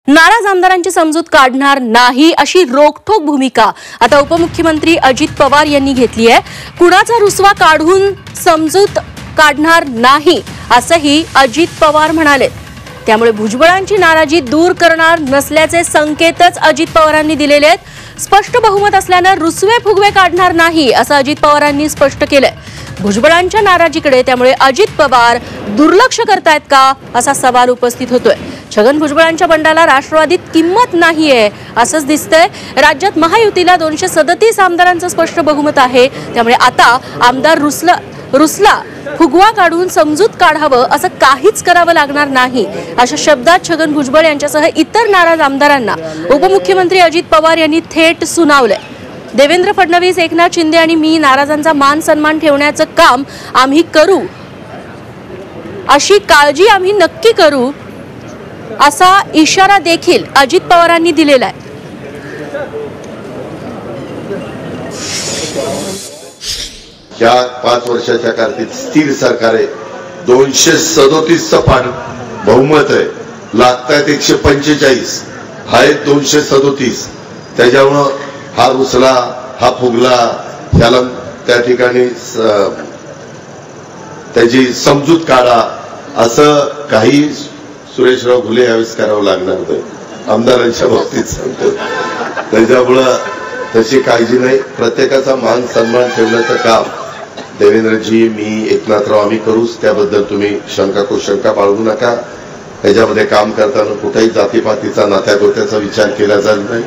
नाराज आमदारांची समजूत काढणार नाही अशी रोखठोक भूमिका आता उपमुख्यमंत्री अजित पवार यांनी घेतली आहे। कुणाचा रुसवा काढून समजूत काढणार नाही असंही अजित पवार म्हणाले। त्यामुळे भुजबळांची नाराजी दूर करणार नसल्याचे संकेतच अजित पवारांनी दिलेले आहेत। स्पष्ट बहुमत असल्याने रुसवे फुगवे काढणार नाही असं अजित पवारांनी स्पष्ट केलंय। भुजबळांच्या नाराजीकडे त्यामुळे अजित पवार दुर्लक्ष करतायत का असा सवाल उपस्थित होतोय। छगन भुजबळांच्या बंडाला राष्ट्रवादीत किंमत नाहीये असंच दिसतंय। राज्यात महायुतीला 237 आमदारांचं स्पष्ट बहुमत आहे। त्यामुळे आता आमदार रुसला फुगवा काढून समजूत काढावं असं काहीच करावं लागणार नाही अशा शब्दात छगन भुजबळ यांच्यासह इतर नाराज आमदारांना उपमुख्यमंत्री अजित पवार यांनी थेट सुनावलंय। देवेंद्र फडणवीस, एकनाथ शिंदे आणि मी नाराजांचा मान सन्मान ठेवण्याचं काम आम्ही करू, अशी काळजी आम्ही नक्की करू असा इशारा देखील अजित पवारांनी दिलेला आहे। या 5 वर्षाच्या काळात स्थिर सरकार आहे। 237चं बहुमत आहे। लागतात 145, आहेत 237। त्याच्यामुळं हा रुसला हा फुगला त्याला त्या ठिकाणी त्याची समजूत काढा असं काही सुरेशराव घुले यावेळेस करावं लागणार नाही। आमदारांच्या बाबतीत सांगतो। त्याच्यामुळं तशी काळजी नाही। प्रत्येकाचा मान सन्मान ठेवण्याचं काम देवेंद्रजी, मी, एकनाथराव आम्ही करूच। त्याबद्दल तुम्ही शंका बाळगू नका। त्याच्यामध्ये काम करताना कुठेही जातीपातीचा नात्यागोत्याचा विचार केला जात नाही।